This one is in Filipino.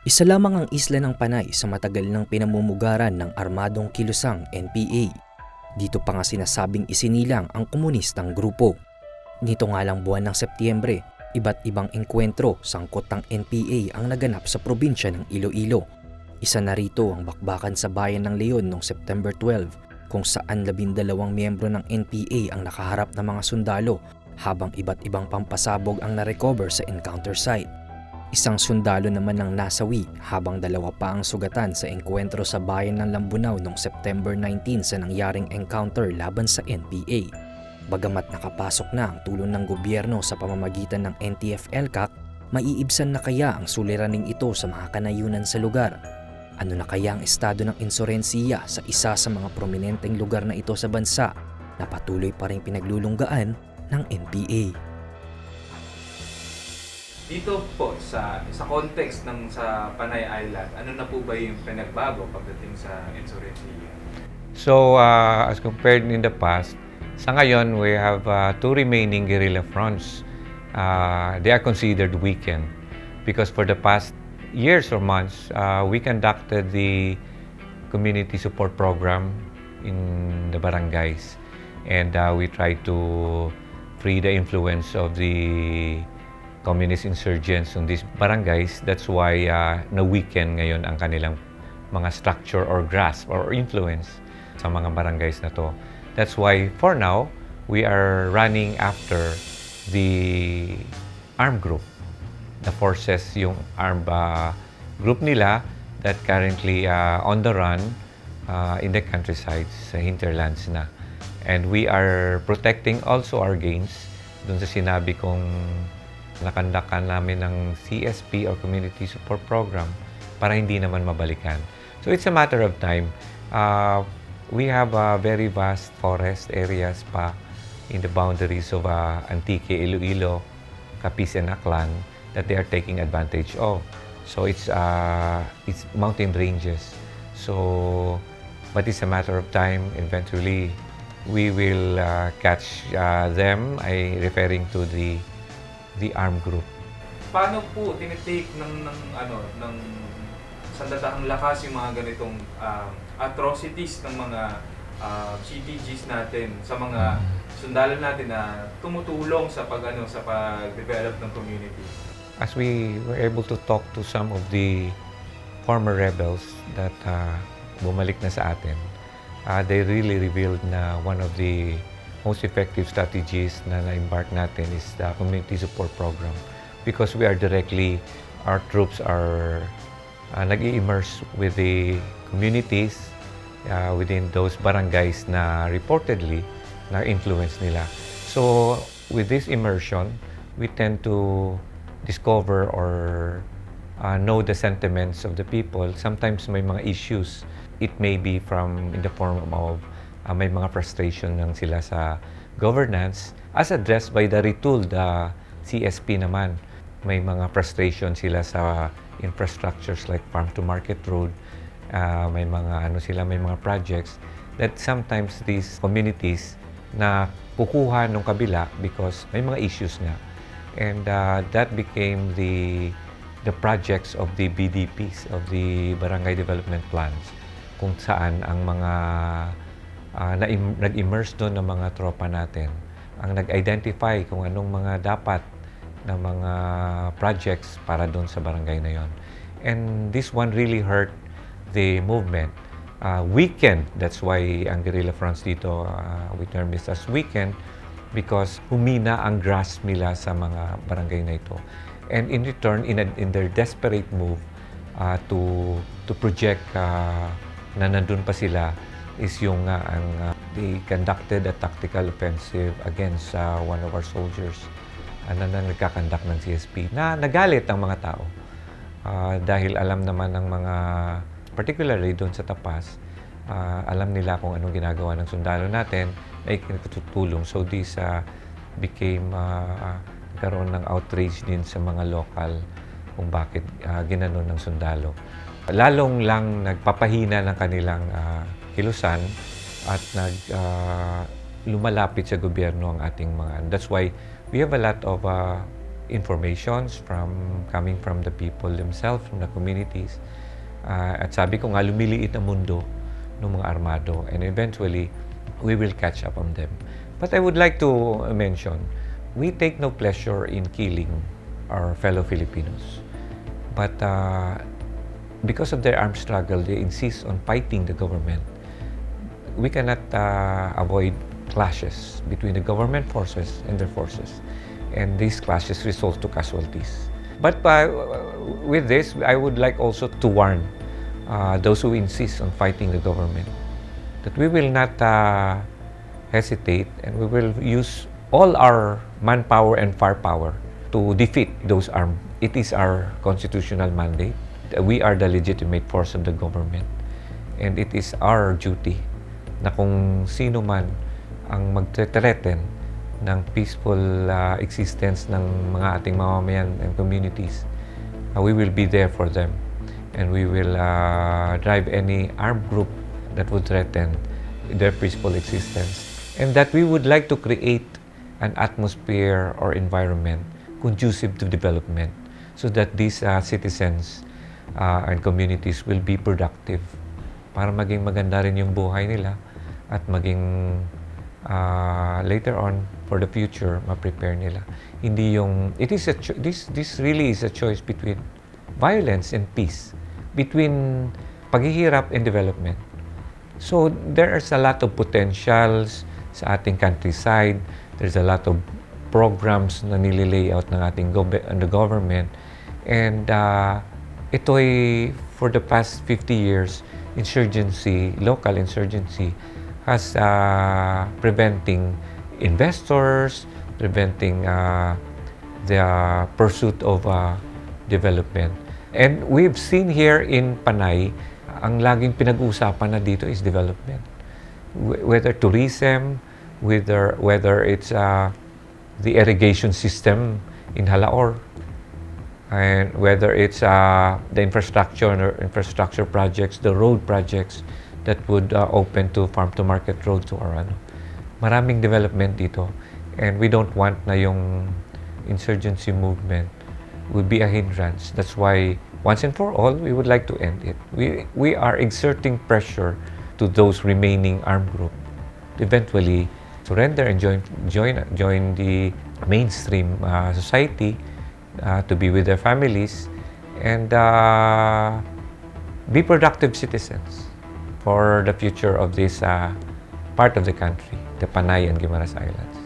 Isa lamang ang isla ng Panay sa matagal ng pinamumugaran ng armadong kilusang NPA. Dito pa nga sinasabing isinilang ang komunistang grupo. Nito nga lang buwan ng Setyembre, iba't ibang engkwentro sangkot ng NPA ang naganap sa probinsya ng Iloilo. Isa na rito ang bakbakan sa bayan ng Leon noong September 12 kung saan 12 miyembro ng NPA ang nakaharap ng mga sundalo habang iba't ibang pampasabog ang na-recover sa encounter site. Isang sundalo naman ang nasawi habang dalawa pa ang sugatan sa engkwentro sa bayan ng Lambunaw noong September 19 sa nangyaring encounter laban sa NPA. Bagamat nakapasok na ang tulong ng gobyerno sa pamamagitan ng NTF-ELCAC, maiibsan na kaya ang suliraning ito sa mga kanayunan sa lugar? Ano na kaya ang estado ng insurensiya sa isa sa mga prominenteng lugar na ito sa bansa na patuloy pa rin pinaglulunggaan ng NPA? Dito po sa context ng sa Panay Island, ano na po ba yung pinagbago pagdating sa insurensiya? So, as compared in the past, sa ngayon, we have two remaining guerrilla fronts. They are considered weakened because for the past years or months, we conducted the community support program in the barangays. And we tried to free the influence of the communist insurgents on these barangays. That's why na-weaken ngayon ang kanilang mga structure or grasp or influence sa mga barangays na to. That's why for now, we are running after the armed group. The forces, yung armed group nila that currently on the run in the countryside, sa hinterlands na. And we are protecting also our gains dun sa sinabi kong nakandakan namin ng CSP or Community Support Program para hindi naman mabalikan. So it's a matter of time. We have very vast forest areas pa in the boundaries of Antique, Iloilo, Capiz, and Aklan that they are taking advantage of. So it's mountain ranges. So, but it's a matter of time. Eventually, we will catch them. Referring to the armed group. Paano po tinitake ng sandatahang lakas yung mga ganitong atrocities ng mga CTGs natin sa mga sundalo natin na tumutulong sa pag-develop ng community? As we were able to talk to some of the former rebels that bumalik na sa atin, they really revealed na one of the most effective strategies na na-embark natin is the community support program because our troops are nag-i-immerse with the communities within those barangays na reportedly na-influence nila. So, with this immersion, we tend to discover or know the sentiments of the people. Sometimes may mga issues. It may be in the form of may mga frustration lang sila sa governance as addressed by the retooled CSP naman. May mga frustration sila sa infrastructures like farm-to-market road. May mga projects that sometimes these communities na kukuha nung kabila because may mga issues nga. And that became the projects of the BDPs, of the Barangay Development Plans, kung saan ang mga nag-immerse doon ng mga tropa natin, ang nag-identify kung anong mga dapat na mga projects para doon sa barangay na yon. And this one really hurt the movement. Weakened, that's why ang guerrilla fronts dito, we term this as weakened because humina ang grasp nila sa mga barangay na ito. And in return, in their desperate move to project na nandun pa sila, is yung they conducted a tactical offensive against one of our soldiers na nagkakandak ng CSP na nagalit ang mga tao dahil alam naman ng mga, particularly doon sa Tapas, alam nila kung anong ginagawa ng sundalo natin na ikatutulong. So this became karoon ng outrage din sa mga local kung bakit ginanon ng sundalo. Lalong lang nagpapahina ng kanilang kilusan at lumalapit sa gobyerno ang ating mga. That's why we have a lot of informations coming from the people themselves, from the communities. At sabi ko nga, lumiliit ang mundo ng mga armado, and eventually, we will catch up on them. But I would like to mention, we take no pleasure in killing our fellow Filipinos. But because of their armed struggle, they insist on fighting the government. We cannot avoid clashes between the government forces and their forces. And these clashes result to casualties. But with this, I would like also to warn those who insist on fighting the government that we will not hesitate, and we will use all our manpower and firepower to defeat those armed. It is our constitutional mandate. We are the legitimate force of the government, and it is our duty na kung sino man ang magte-threaten ng peaceful existence ng mga ating mamamayan and communities, we will be there for them, and we will drive any armed group that would threaten their peaceful existence. And that we would like to create an atmosphere or environment conducive to development, so that these citizens and communities will be productive para maging maganda rin yung buhay nila at maging later on for the future ma-prepare nila. Hindi yung this really is a choice between violence and peace, between paghihirap and development. So there's a lot of potentials sa ating countryside. There's a lot of programs na nililay-out ng ating the government. And ito'y for the past 50 years, local insurgency has preventing investors, preventing the pursuit of development. And we've seen here in Panay, ang laging pinag-uusapan na dito is development. Whether tourism, whether it's the irrigation system in Halaor, and whether it's the infrastructure projects, the road projects that would open to farm-to-market roads to our maraming development dito. And we don't want na yung insurgency movement would be a hindrance. That's why, once and for all, we would like to end it. We are exerting pressure to those remaining armed groups to eventually surrender and join the mainstream society, to be with their families, and be productive citizens for the future of this part of the country, the Panay and Guimaras Islands.